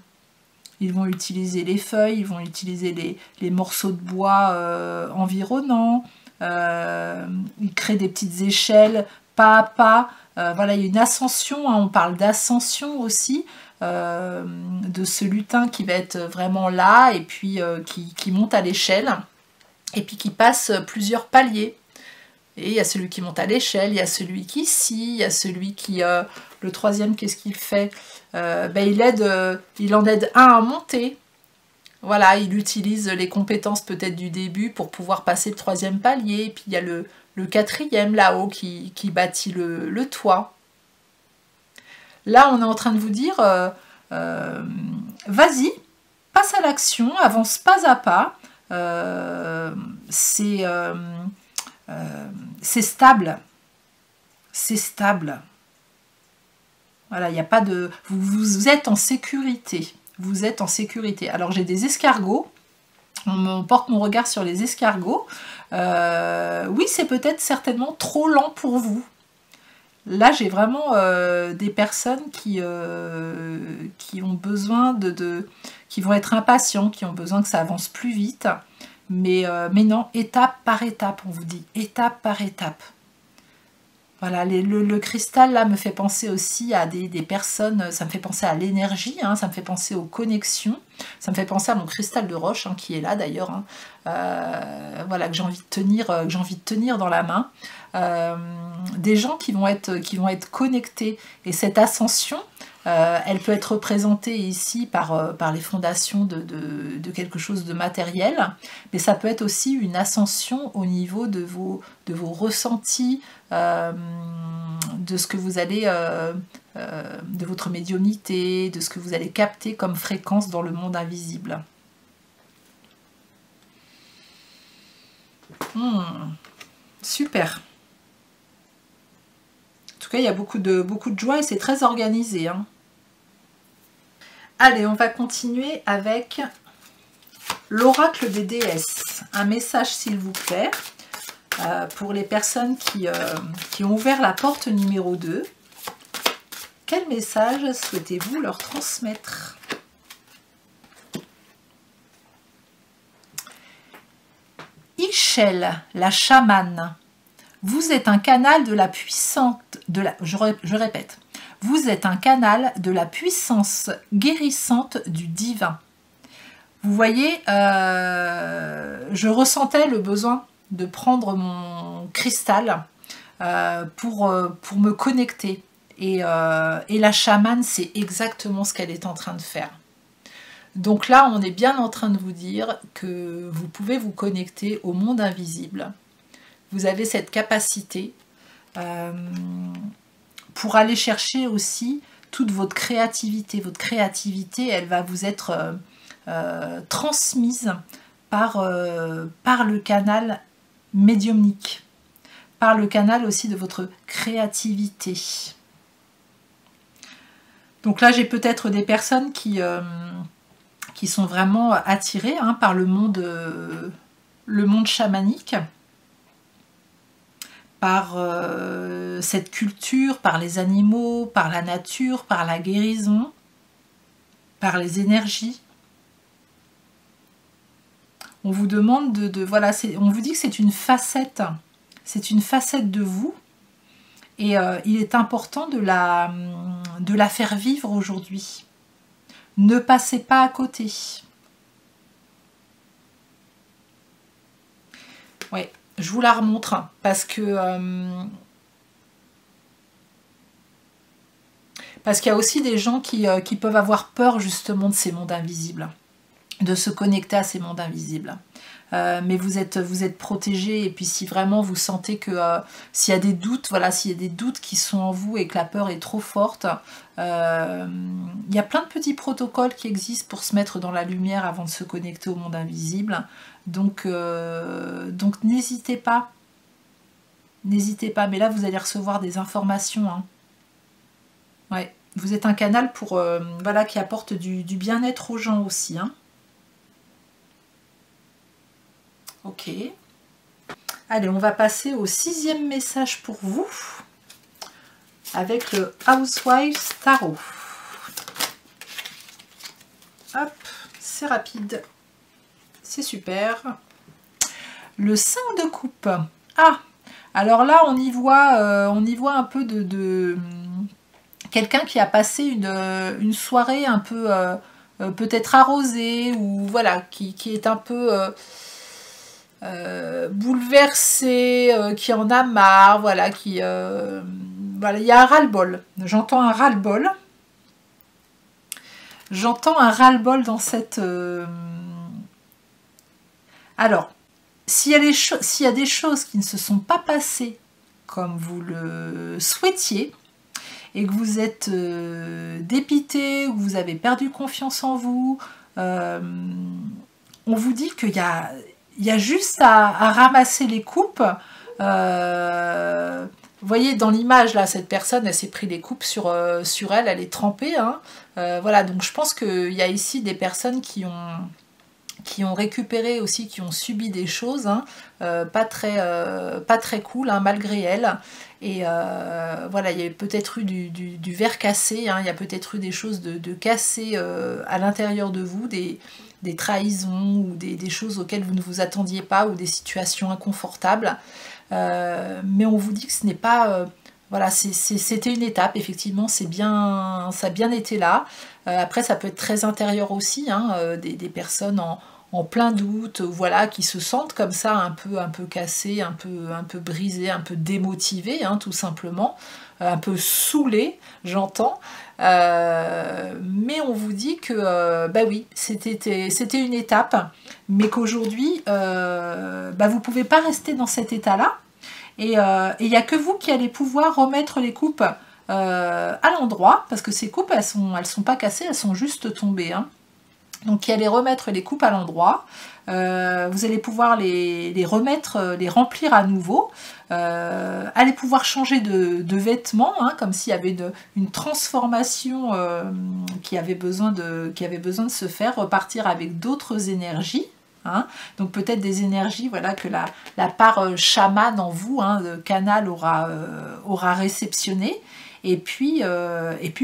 Ils vont utiliser les feuilles, ils vont utiliser les morceaux de bois environnants, ils créent des petites échelles pas à pas. Voilà, il y a une ascension, hein, on parle d'ascension aussi, de ce lutin qui va être vraiment là et puis qui monte à l'échelle et puis qui passe plusieurs paliers. Et il y a celui qui monte à l'échelle, il y a celui qui scie, il y a celui qui... le troisième, qu'est-ce qu'il fait? Il en aide un à monter. Voilà, il utilise les compétences peut-être du début pour pouvoir passer le troisième palier. Et puis il y a le quatrième là-haut qui bâtit le toit. Là, on est en train de vous dire, vas-y, passe à l'action, avance pas à pas. C'est stable. C'est stable. Voilà, il n'y a pas de... Vous êtes en sécurité. Vous êtes en sécurité. Alors, j'ai des escargots. On porte mon regard sur les escargots. Oui, c'est peut-être certainement trop lent pour vous. Là, j'ai vraiment des personnes qui ont besoin qui vont être impatients, qui ont besoin que ça avance plus vite. Mais non, étape par étape, on vous dit. Étape par étape. Voilà, le cristal là me fait penser aussi à des personnes, ça me fait penser à l'énergie, hein, ça me fait penser aux connexions, ça me fait penser à mon cristal de roche, hein, qui est là d'ailleurs, hein, voilà, que j'ai envie de tenir dans la main. Des gens qui vont être connectés, et cette ascension, elle peut être représentée ici par les fondations de quelque chose de matériel, mais ça peut être aussi une ascension au niveau de vos ressentis, de ce que vous allez, de votre médiumnité, de ce que vous allez capter comme fréquence dans le monde invisible. Super. En tout cas, il y a beaucoup de joie et c'est très organisé, hein. Allez, on va continuer avec l'oracle des déesses. Un message, s'il vous plaît, pour les personnes qui ont ouvert la porte numéro 2. Quel message souhaitez-vous leur transmettre? Ischel, la chamane. Vous êtes un canal de la puissante... je répète. Vous êtes un canal de la puissance guérissante du divin. Vous voyez, je ressentais le besoin de prendre mon cristal pour me connecter. Et la chamane, c'est exactement ce qu'elle est en train de faire. Donc là, on est bien en train de vous dire que vous pouvez vous connecter au monde invisible. Vous avez cette capacité pour aller chercher aussi toute votre créativité. Votre créativité, elle va vous être transmise par le canal médiumnique, par le canal aussi de votre créativité. Donc là, j'ai peut-être des personnes qui sont vraiment attirées par le monde chamanique, par cette culture, par les animaux, par la nature, par la guérison, par les énergies. On vous demande voilà, on vous dit que c'est une facette de vous, et il est important de la faire vivre aujourd'hui. Ne passez pas à côté. Ouais, je vous la remontre parce qu'il y a aussi des gens qui peuvent avoir peur justement de ces mondes invisibles, de se connecter à ces mondes invisibles. Mais vous êtes protégés, et puis si vraiment vous sentez que s'il y a des doutes, voilà, s'il y a des doutes qui sont en vous et que la peur est trop forte, il y a plein de petits protocoles qui existent pour se mettre dans la lumière avant de se connecter au monde invisible. Donc n'hésitez pas. N'hésitez pas, mais là vous allez recevoir des informations. Hein. Ouais, vous êtes un canal pour voilà, qui apporte du bien-être aux gens aussi. Hein. Ok. Allez, on va passer au 6e message pour vous avec le Housewives Tarot. Hop, c'est rapide. C'est super. Le 5 de coupe. Ah, alors là, on y voit un peu de quelqu'un qui a passé une soirée un peu peut-être arrosée, ou voilà, qui est un peu bouleversé, qui en a marre, voilà, voilà, il y a un ras-le-bol. J'entends un ras-le-bol. J'entends un ras-le-bol dans cette... Alors, s'il y a des choses qui ne se sont pas passées comme vous le souhaitiez, et que vous êtes dépité, ou que vous avez perdu confiance en vous, on vous dit qu'il y a juste à ramasser les coupes. Vous voyez dans l'image là, cette personne, elle s'est pris les coupes sur elle, elle est trempée. Hein. Voilà, donc je pense qu'il y a ici des personnes qui ont récupéré aussi, qui ont subi des choses, hein, pas très cool, hein, malgré elles. Et voilà, il y a peut-être eu du verre cassé, hein, il y a peut-être eu des choses de cassées à l'intérieur de vous, des trahisons, ou des choses auxquelles vous ne vous attendiez pas, ou des situations inconfortables. Mais on vous dit que ce n'est pas... voilà, c'était une étape, effectivement, ça a bien été là. Après, ça peut être très intérieur aussi, hein, des personnes en plein doute, voilà, qui se sentent comme ça, un peu cassées, un peu brisées, un peu démotivées, hein, tout simplement, un peu saoulées, j'entends. Mais on vous dit que, bah oui, c'était une étape, mais qu'aujourd'hui, vous ne pouvez pas rester dans cet état-là. Et il n'y a que vous qui allez pouvoir remettre les coupes à l'endroit, parce que ces coupes, elles sont pas cassées, elles sont juste tombées. Hein. Donc, qui allez remettre les coupes à l'endroit. Vous allez pouvoir les remettre, les remplir à nouveau. Allez pouvoir changer de vêtements, hein, comme s'il y avait une transformation qui avait besoin de se faire, repartir avec d'autres énergies. Hein. Donc peut-être des énergies, voilà, que la part chamane en vous, hein, le canal aura réceptionné, et puis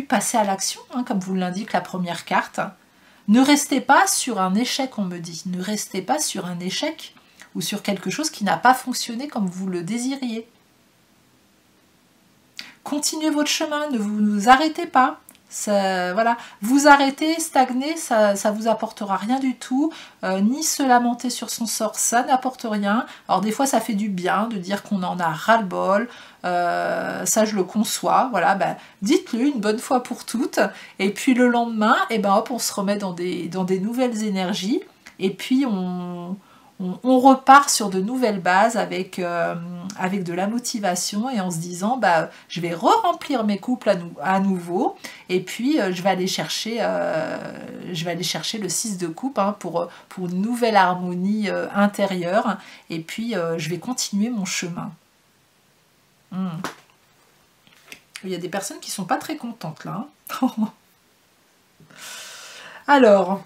passer à l'action, hein, comme vous l'indique la première carte. Ne restez pas sur un échec, on me dit. Ne restez pas sur un échec ou sur quelque chose qui n'a pas fonctionné comme vous le désiriez. Continuez votre chemin, ne vous arrêtez pas. Voilà, vous arrêtez, stagner, ça vous apportera rien du tout, ni se lamenter sur son sort, ça n'apporte rien. Alors des fois ça fait du bien de dire qu'on en a ras-le-bol, ça je le conçois, voilà, ben, dites-le une bonne fois pour toutes, et puis le lendemain, et ben hop, on se remet dans des nouvelles énergies, et puis on repart sur de nouvelles bases avec de la motivation et en se disant bah, je vais re-remplir mes couples à nouveau et puis je vais aller chercher le 6 de coupe hein, pour une nouvelle harmonie intérieure et puis je vais continuer mon chemin. Il y a des personnes qui sont pas très contentes là. Hein. Alors,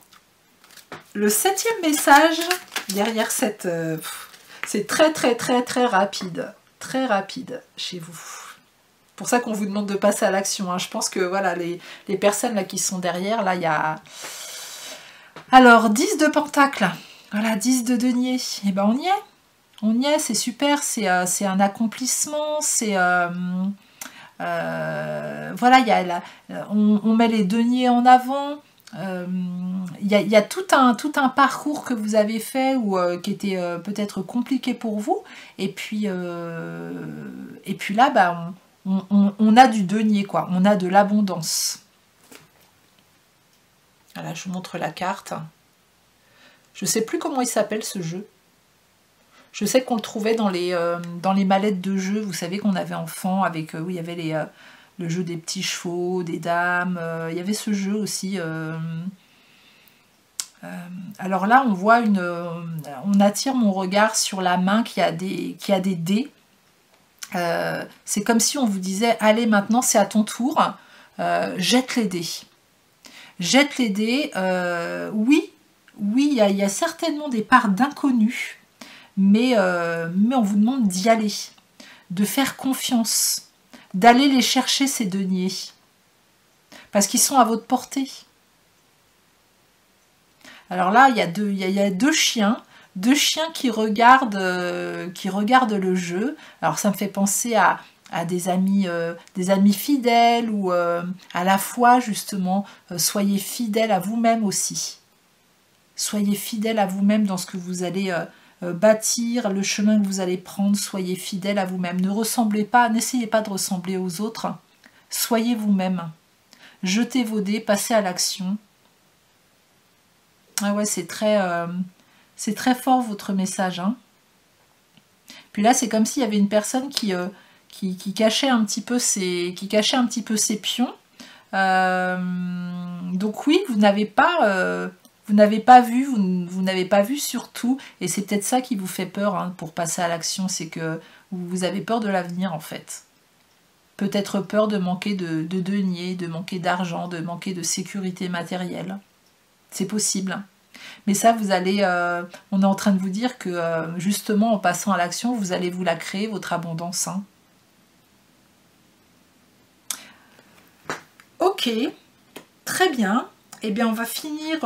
le 7e message derrière cette... c'est très rapide. Très rapide chez vous. Pour ça qu'on vous demande de passer à l'action. Hein. Je pense que voilà, les personnes là qui sont derrière, là, il y a... Alors, 10 de Pentacle. Voilà, 10 de Denier. Et ben on y est. On y est, c'est super. C'est un accomplissement. C'est... voilà, y a on met les deniers en avant. Il y a tout un parcours que vous avez fait ou qui était peut-être compliqué pour vous et puis là bah, on a du denier quoi, on a de l'abondance. Voilà, je vous montre la carte. Je sais plus comment il s'appelle ce jeu. Je sais qu'on le trouvait dans les mallettes de jeu, vous savez qu'on avait enfant avec où il y avait le jeu des petits chevaux, des dames, il y avait ce jeu aussi. Alors là, on voit on attire mon regard sur la main qui a des dés. C'est comme si on vous disait, allez maintenant c'est à ton tour, jette les dés. Jette les dés, oui, il y a certainement des parts d'inconnu, mais on vous demande d'y aller, de faire confiance, d'aller les chercher ces deniers, parce qu'ils sont à votre portée. Alors là, il y a deux chiens qui regardent le jeu. Alors ça me fait penser à des amis fidèles ou à la fois justement, soyez fidèles à vous-même aussi. Soyez fidèles à vous-même dans ce que vous allez bâtir, le chemin que vous allez prendre, soyez fidèles à vous-même. N'essayez pas de ressembler aux autres. Soyez vous-même. Jetez vos dés, passez à l'action. Ah ouais, c'est très fort votre message. Hein. Puis là, c'est comme s'il y avait une personne qui cachait un petit peu ses pions. Donc oui, vous n'avez pas vu surtout, et c'est peut-être ça qui vous fait peur hein, pour passer à l'action, c'est que vous avez peur de l'avenir en fait. Peut-être peur de manquer de deniers, de manquer d'argent, de manquer de sécurité matérielle. C'est possible. Mais ça, vous allez... on est en train de vous dire que, justement, en passant à l'action, vous allez vous la créer, votre abondance. Hein. Ok, très bien. Eh bien, on va finir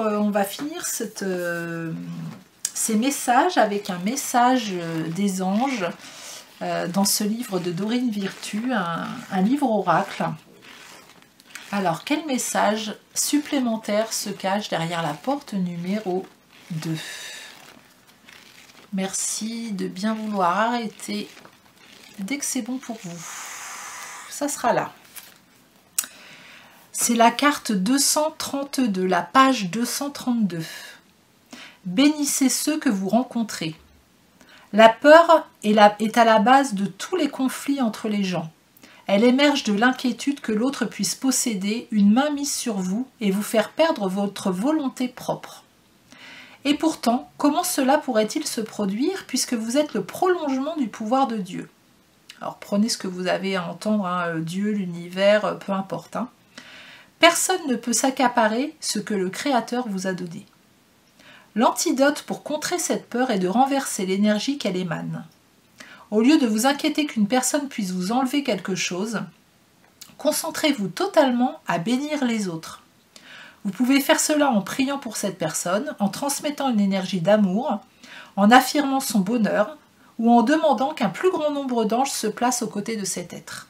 ces messages avec un message des anges dans ce livre de Dorine Virtue, un livre oracle. Alors, quel message supplémentaire se cache derrière la porte numéro 2? Merci de bien vouloir arrêter dès que c'est bon pour vous. Ça sera là. C'est la carte 232, la page 232. Bénissez ceux que vous rencontrez. La peur est à la base de tous les conflits entre les gens. Elle émerge de l'inquiétude que l'autre puisse posséder une main mise sur vous et vous faire perdre votre volonté propre. Et pourtant, comment cela pourrait-il se produire puisque vous êtes le prolongement du pouvoir de Dieu? Alors prenez ce que vous avez à entendre, hein, Dieu, l'univers, peu importe. Hein. Personne ne peut s'accaparer ce que le Créateur vous a donné. L'antidote pour contrer cette peur est de renverser l'énergie qu'elle émane. Au lieu de vous inquiéter qu'une personne puisse vous enlever quelque chose, concentrez-vous totalement à bénir les autres. Vous pouvez faire cela en priant pour cette personne, en transmettant une énergie d'amour, en affirmant son bonheur ou en demandant qu'un plus grand nombre d'anges se placent aux côtés de cet être.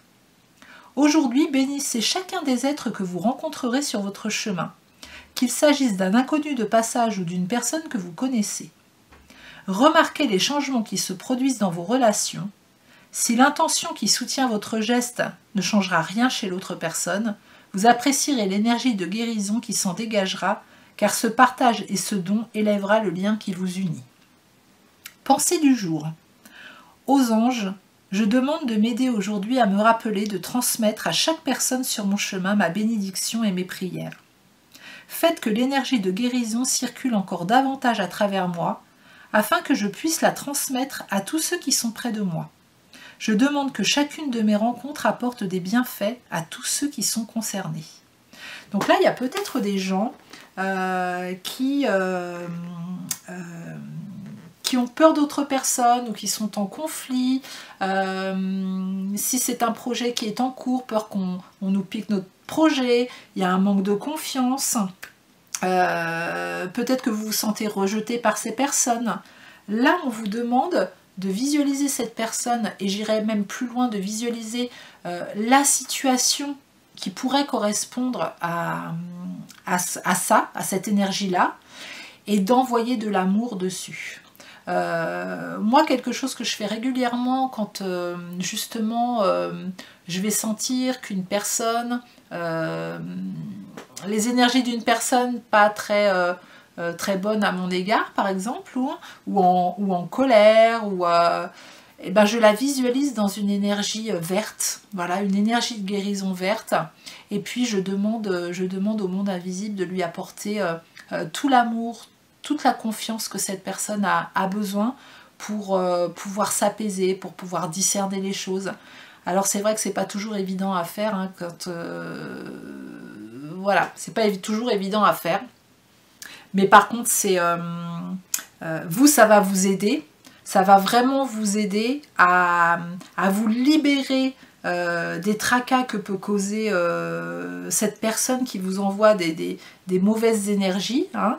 Aujourd'hui, bénissez chacun des êtres que vous rencontrerez sur votre chemin, qu'il s'agisse d'un inconnu de passage ou d'une personne que vous connaissez. Remarquez les changements qui se produisent dans vos relations. Si l'intention qui soutient votre geste ne changera rien chez l'autre personne, vous apprécierez l'énergie de guérison qui s'en dégagera, car ce partage et ce don élèvera le lien qui vous unit. Pensée du jour. Aux anges, je demande de m'aider aujourd'hui à me rappeler de transmettre à chaque personne sur mon chemin ma bénédiction et mes prières. Faites que l'énergie de guérison circule encore davantage à travers moi, afin que je puisse la transmettre à tous ceux qui sont près de moi. Je demande que chacune de mes rencontres apporte des bienfaits à tous ceux qui sont concernés. Donc là, il y a peut-être des gens qui ont peur d'autres personnes ou qui sont en conflit. Si c'est un projet qui est en cours, peur qu'on nous pique notre projet, il y a un manque de confiance. Peut-être que vous vous sentez rejeté par ces personnes. Là, on vous demande de visualiser cette personne, et j'irais même plus loin, de visualiser la situation qui pourrait correspondre à cette énergie-là, et d'envoyer de l'amour dessus. Moi, quelque chose que je fais régulièrement quand justement je vais sentir qu'une personne, les énergies d'une personne pas très bonne à mon égard, par exemple, ou en colère, et ben je la visualise dans une énergie verte, voilà, une énergie de guérison verte, et puis je demande au monde invisible de lui apporter tout l'amour, toute la confiance que cette personne a besoin pour pouvoir s'apaiser, pour pouvoir discerner les choses. Alors c'est vrai que c'est pas toujours évident à faire, hein, voilà, c'est pas toujours évident à faire. Mais par contre, ça va vous aider, ça va vraiment vous aider à vous libérer des tracas que peut causer cette personne qui vous envoie des mauvaises énergies. Hein.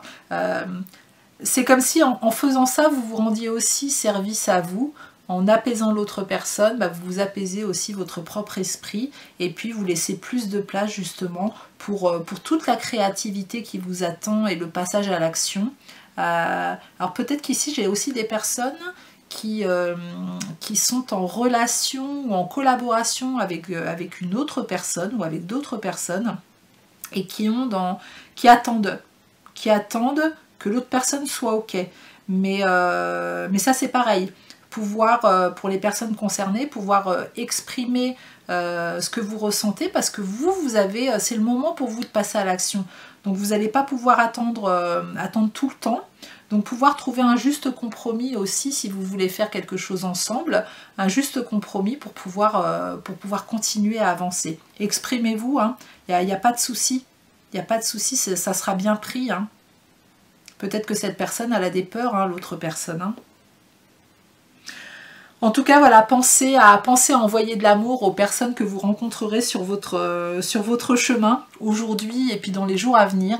C'est comme si en faisant ça, vous vous rendiez aussi service à vous. En apaisant l'autre personne, vous apaisez aussi votre propre esprit, et puis vous laissez plus de place justement pour toute la créativité qui vous attend et le passage à l'action. Alors peut-être qu'ici j'ai aussi des personnes qui sont en relation ou en collaboration avec une autre personne ou avec d'autres personnes, et qui attendent que l'autre personne soit ok. Mais ça c'est pareil. Pouvoir, pour les personnes concernées, pouvoir exprimer ce que vous ressentez, parce que c'est le moment pour vous de passer à l'action. Donc vous n'allez pas pouvoir attendre tout le temps. Donc pouvoir trouver un juste compromis aussi, si vous voulez faire quelque chose ensemble, un juste compromis pour pouvoir continuer à avancer. Exprimez-vous, hein. Il n'y a pas de souci. Il n'y a pas de souci, ça sera bien pris. Hein. Peut-être que cette personne, elle a des peurs, hein, l'autre personne. Hein. En tout cas, voilà, pensez à envoyer de l'amour aux personnes que vous rencontrerez sur votre chemin aujourd'hui et puis dans les jours à venir.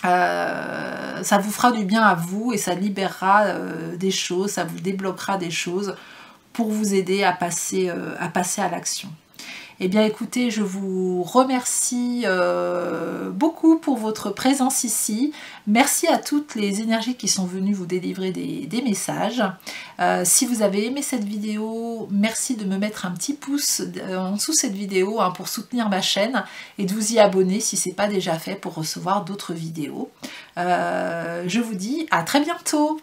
Ça vous fera du bien à vous et ça libérera des choses, ça vous débloquera des choses pour vous aider à passer à l'action. Eh bien écoutez, je vous remercie beaucoup pour votre présence ici. Merci à toutes les énergies qui sont venues vous délivrer des messages. Si vous avez aimé cette vidéo, merci de me mettre un petit pouce en dessous cette vidéo, hein, pour soutenir ma chaîne, et de vous y abonner si ce n'est pas déjà fait pour recevoir d'autres vidéos. Je vous dis à très bientôt.